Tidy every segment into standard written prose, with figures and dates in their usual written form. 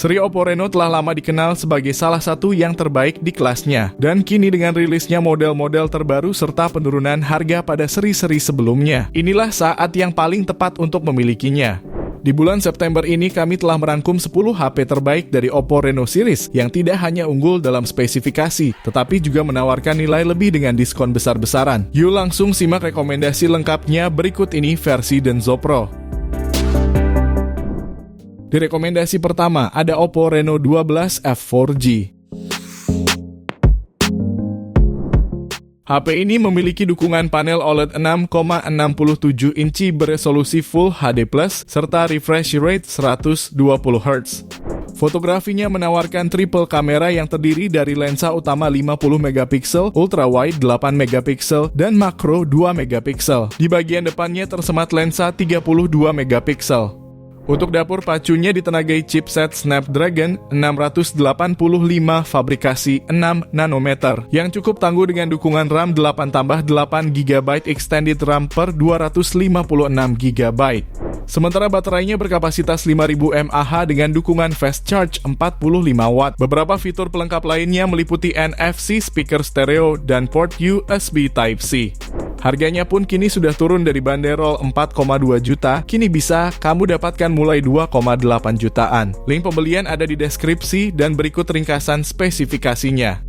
Seri Oppo Reno telah lama dikenal sebagai salah satu yang terbaik di kelasnya, dan kini dengan rilisnya model-model terbaru serta penurunan harga pada seri-seri sebelumnya, inilah saat yang paling tepat untuk memilikinya. Di bulan September ini kami telah merangkum 10 HP terbaik dari Oppo Reno series yang tidak hanya unggul dalam spesifikasi, tetapi juga menawarkan nilai lebih dengan diskon besar-besaran. Yuk langsung simak rekomendasi lengkapnya berikut ini versi Denso Pro. Di rekomendasi pertama ada Oppo Reno 12 F4G. HP ini memiliki dukungan panel OLED 6,67 inci beresolusi Full HD+, serta refresh rate 120 Hz. Fotografinya menawarkan triple kamera yang terdiri dari lensa utama 50 megapiksel, ultra wide 8 megapiksel, dan makro 2 megapiksel. Di bagian depannya tersemat lensa 32 megapiksel. Untuk dapur pacunya ditenagai chipset Snapdragon 685 fabrikasi 6 nanometer yang cukup tangguh dengan dukungan RAM 8+8 GB extended RAM per 256 GB. Sementara baterainya berkapasitas 5000 mAh dengan dukungan fast charge 45 Watt. Beberapa fitur pelengkap lainnya meliputi NFC speaker stereo dan port USB Type-C. Harganya pun kini sudah turun dari banderol 4,2 juta, kini bisa kamu dapatkan mulai 2,8 jutaan. Link pembelian ada di deskripsi dan berikut ringkasan spesifikasinya.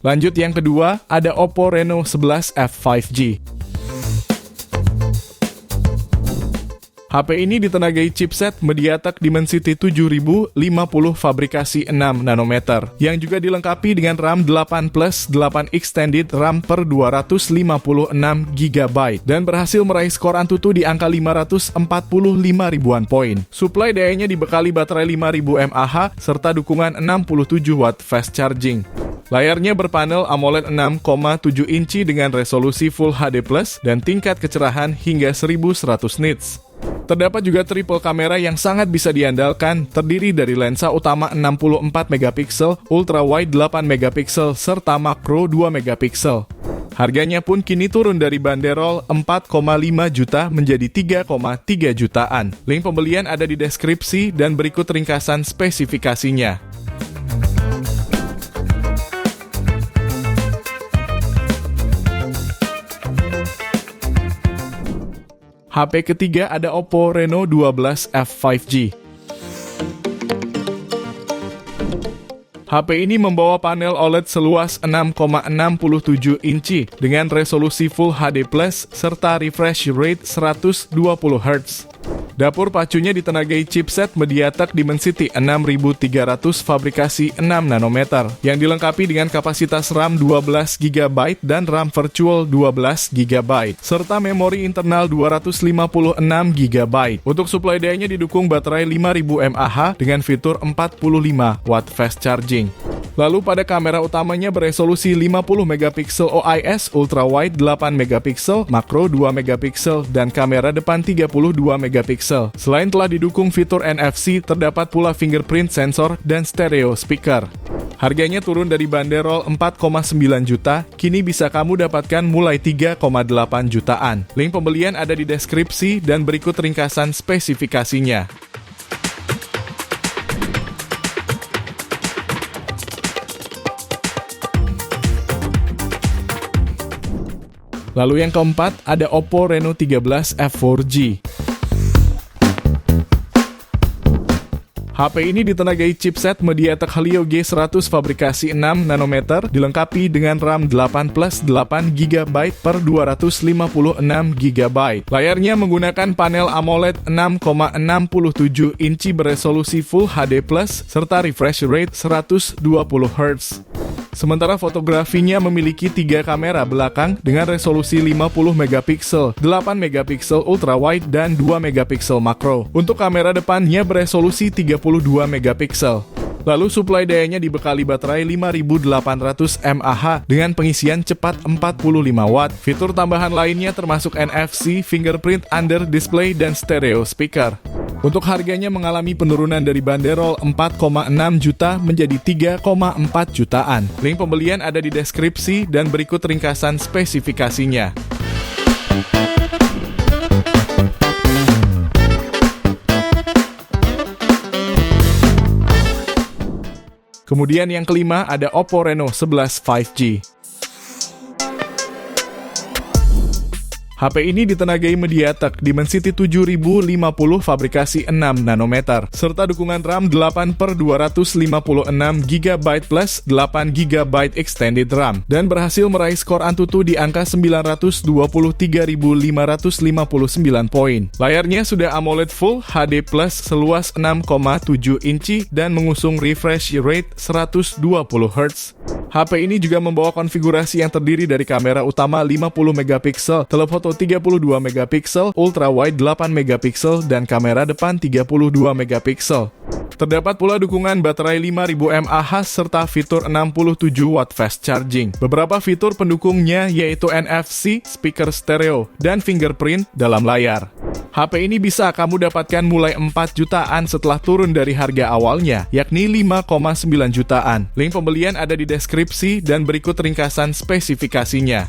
Lanjut yang kedua, ada Oppo Reno 11 F5G. HP ini ditenagai chipset MediaTek Dimensity 7050 fabrikasi 6 nanometer, yang juga dilengkapi dengan RAM 8+8 extended RAM per 256 GB, dan berhasil meraih skor Antutu di angka 545 ribuan poin. Suplai dayanya dibekali baterai 5000 mAh, serta dukungan 67 Watt fast charging. Layarnya berpanel AMOLED 6,7 inci dengan resolusi Full HD+, dan tingkat kecerahan hingga 1100 nits. Terdapat juga triple kamera yang sangat bisa diandalkan, terdiri dari lensa utama 64 megapiksel, ultra wide 8 megapiksel, serta makro 2 megapiksel. Harganya pun kini turun dari banderol 4,5 juta menjadi 3,3 jutaan. Link pembelian ada di deskripsi dan berikut ringkasan spesifikasinya. HP ketiga ada Oppo Reno 12 F5G. HP ini membawa panel OLED seluas 6,67 inci dengan resolusi Full HD+, serta refresh rate 120 Hz. Dapur pacunya ditenagai chipset MediaTek Dimensity 6300 fabrikasi 6 nanometer yang dilengkapi dengan kapasitas RAM 12 GB dan RAM virtual 12 GB serta memori internal 256 GB. Untuk suplai dayanya didukung baterai 5000 mAh dengan fitur 45 Watt fast charging. Lalu pada kamera utamanya beresolusi 50 megapiksel OIS, ultra wide 8 megapiksel, makro 2 megapiksel, dan kamera depan 32 megapiksel. Selain telah didukung fitur NFC, terdapat pula fingerprint sensor dan stereo speaker. Harganya turun dari banderol 4,9 juta, kini bisa kamu dapatkan mulai 3,8 jutaan. Link pembelian ada di deskripsi dan berikut ringkasan spesifikasinya. Lalu yang keempat ada Oppo Reno 13 F4G. HP ini ditenagai chipset MediaTek Helio G100 fabrikasi 6 nanometer dilengkapi dengan RAM 8+8 GB per 256 GB. Layarnya menggunakan panel AMOLED 6,67 inci beresolusi Full HD+, serta refresh rate 120 Hz. Sementara fotografinya memiliki 3 kamera belakang dengan resolusi 50 megapiksel, 8 megapiksel ultra wide, dan 2 megapiksel makro. Untuk kamera depannya beresolusi 32 megapiksel. Lalu suplai dayanya dibekali baterai 5800 mAh dengan pengisian cepat 45 Watt. Fitur tambahan lainnya termasuk NFC, fingerprint under display, dan stereo speaker. Untuk harganya mengalami penurunan dari banderol 4,6 juta menjadi 3,4 jutaan. Link pembelian ada di deskripsi dan berikut ringkasan spesifikasinya. Kemudian yang kelima ada Oppo Reno 11 5G. HP ini ditenagai MediaTek Dimensity 7050 fabrikasi 6 nanometer, serta dukungan RAM 8/256 GB plus 8 GB extended RAM, dan berhasil meraih skor Antutu di angka 923.559 poin. Layarnya sudah AMOLED Full HD Plus seluas 6,7 inci dan mengusung refresh rate 120 Hz. HP ini juga membawa konfigurasi yang terdiri dari kamera utama 50 megapiksel, telefoto 32 megapiksel, ultrawide 8 megapiksel, dan kamera depan 32 megapiksel. Terdapat pula dukungan baterai 5000 mAh serta fitur 67 watt fast charging. Beberapa fitur pendukungnya yaitu NFC, speaker stereo, dan fingerprint dalam layar. HP ini bisa kamu dapatkan mulai 4 jutaan setelah turun dari harga awalnya, yakni 5,9 jutaan. Link pembelian ada di deskripsi dan berikut ringkasan spesifikasinya.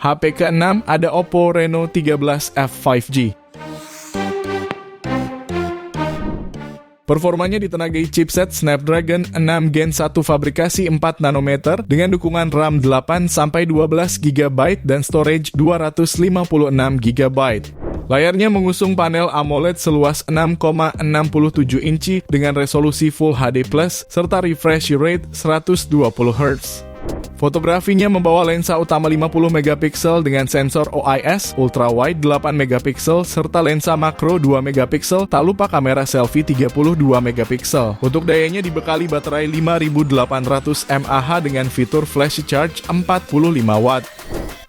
HP ke-6 ada Oppo Reno 13F 5G. Performanya ditenagai chipset Snapdragon 6 Gen 1 fabrikasi 4 nanometer dengan dukungan RAM 8-12 GB dan storage 256 GB. Layarnya mengusung panel AMOLED seluas 6,67 inci dengan resolusi Full HD Plus serta refresh rate 120 Hz. Fotografinya membawa lensa utama 50 megapiksel dengan sensor OIS, ultrawide 8 megapiksel, serta lensa makro 2 megapiksel, tak lupa kamera selfie 32 megapiksel. Untuk dayanya dibekali baterai 5800 mAh dengan fitur flash charge 45 watt.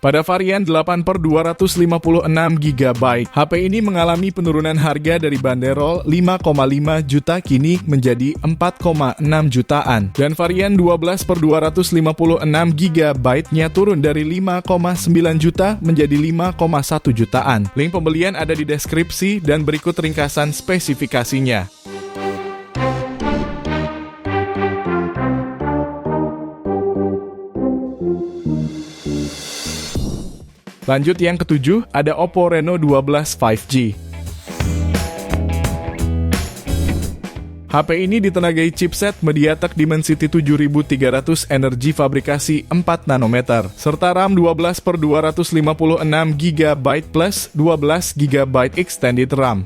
Pada varian 8/256 GB, HP ini mengalami penurunan harga dari banderol 5,5 juta kini menjadi 4,6 jutaan. Dan varian 12/256 GB-nya turun dari 5,9 juta menjadi 5,1 jutaan. Link pembelian ada di deskripsi dan berikut ringkasan spesifikasinya. Lanjut yang ketujuh, ada Oppo Reno 12 5G. HP ini ditenagai chipset MediaTek Dimensity 7300 Energy fabrikasi 4 nanometer, serta RAM 12/256 GB plus 12 GB extended RAM.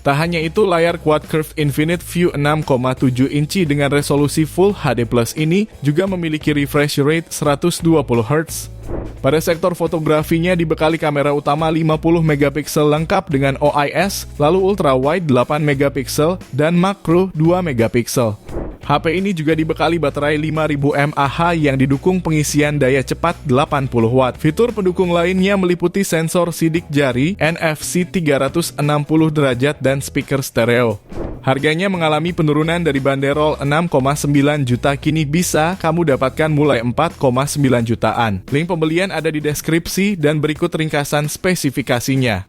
Tak hanya itu, layar Quad Curve Infinite View 6,7 inci dengan resolusi Full HD Plus ini juga memiliki refresh rate 120 Hz. Pada sektor fotografinya dibekali kamera utama 50 megapiksel lengkap dengan OIS, lalu ultrawide 8 megapiksel, dan makro 2 megapiksel. HP ini juga dibekali baterai 5000 mAh yang didukung pengisian daya cepat 80 watt. Fitur pendukung lainnya meliputi sensor sidik jari, NFC 360 derajat, dan speaker stereo. Harganya mengalami penurunan dari banderol 6,9 juta kini bisa kamu dapatkan mulai 4,9 jutaan. Link pembelian ada di deskripsi dan berikut ringkasan spesifikasinya.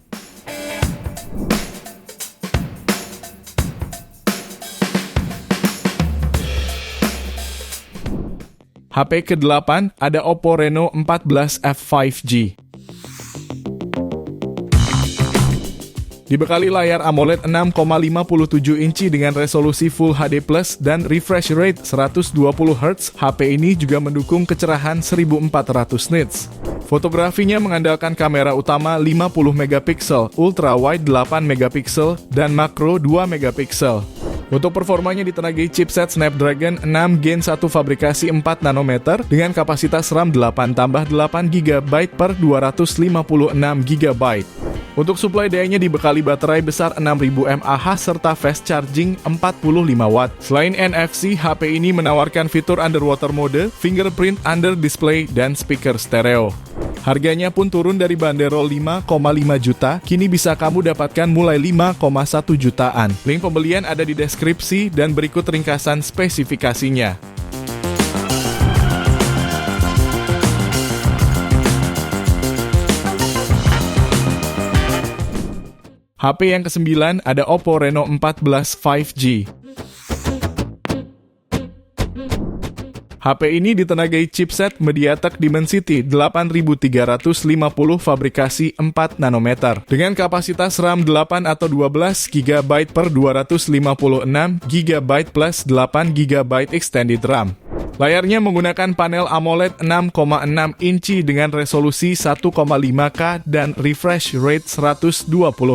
HP ke-8 ada Oppo Reno 14F 5G. Dibekali layar AMOLED 6,57 inci dengan resolusi Full HD Plus dan refresh rate 120 Hz, HP ini juga mendukung kecerahan 1400 nits. Fotografinya mengandalkan kamera utama 50 megapiksel, ultrawide 8 megapiksel, dan makro 2 megapiksel. Untuk performanya ditenagai chipset Snapdragon 6 Gen 1 fabrikasi 4 nanometer dengan kapasitas RAM 8+8 GB per 256 GB. Untuk suplai dayanya dibekali baterai besar 6000 mAh serta fast charging 45 watt. Selain NFC, HP ini menawarkan fitur underwater mode, fingerprint under display, dan speaker stereo. Harganya pun turun dari banderol 5,5 juta, kini bisa kamu dapatkan mulai 5,1 jutaan. Link pembelian ada di deskripsi dan berikut ringkasan spesifikasinya. HP yang ke-9 ada Oppo Reno 14 5G. HP ini ditenagai chipset MediaTek Dimensity 8350 fabrikasi 4 nanometer dengan kapasitas RAM 8 atau 12 GB per 256 GB plus 8 GB extended RAM. Layarnya menggunakan panel AMOLED 6,6 inci dengan resolusi 1,5K dan refresh rate 120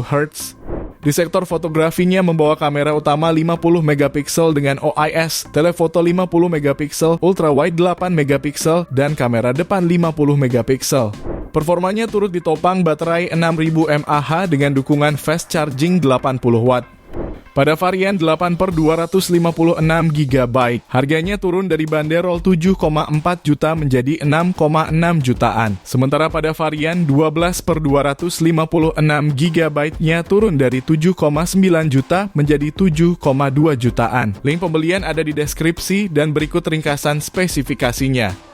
Hz. Di sektor fotografinya membawa kamera utama 50 megapiksel dengan OIS, telefoto 50 megapiksel, ultrawide 8 megapiksel, dan kamera depan 50 megapiksel. Performanya turut ditopang baterai 6000 mAh dengan dukungan fast charging 80 watt. Pada varian 8/256 GB, harganya turun dari banderol 7,4 juta menjadi 6,6 jutaan. Sementara pada varian 12/256 GB-nya turun dari 7,9 juta menjadi 7,2 jutaan. Link pembelian ada di deskripsi dan berikut ringkasan spesifikasinya.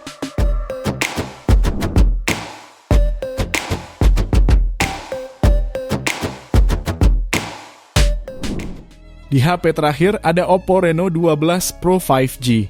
Di HP terakhir ada Oppo Reno 12 Pro 5G.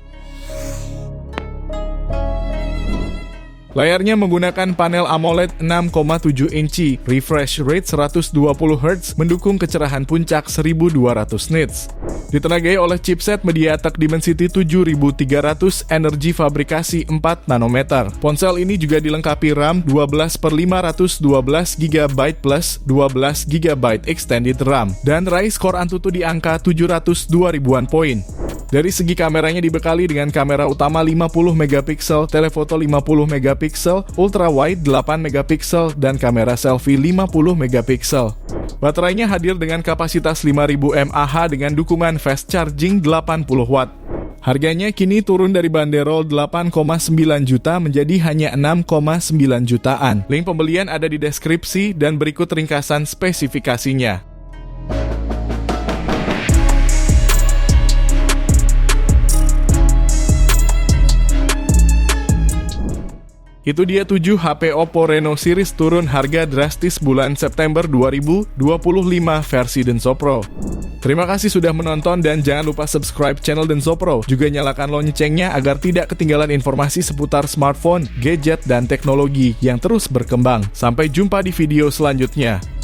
Layarnya menggunakan panel AMOLED 6,7 inci, refresh rate 120 Hz, mendukung kecerahan puncak 1200 nits. Ditenagai oleh chipset MediaTek Dimensity 7300 energi fabrikasi 4 nanometer. Ponsel ini juga dilengkapi RAM 12/512 GB plus 12 GB extended RAM dan raih skor Antutu di angka 702 ribuan poin. Dari segi kameranya dibekali dengan kamera utama 50 megapiksel, telefoto 50 megapiksel, ultrawide 8 megapiksel, dan kamera selfie 50 megapiksel. Baterainya hadir dengan kapasitas 5000 mAh dengan dukungan fast charging 80 watt. Harganya kini turun dari banderol 8,9 juta menjadi hanya 6,9 jutaan. Link pembelian ada di deskripsi dan berikut ringkasan spesifikasinya. Itu dia 7 HP Oppo Reno series turun harga drastis bulan September 2025 versi Denso Pro. Terima kasih sudah menonton dan jangan lupa subscribe channel Denso Pro. Juga nyalakan loncengnya agar tidak ketinggalan informasi seputar smartphone, gadget, dan teknologi yang terus berkembang. Sampai jumpa di video selanjutnya.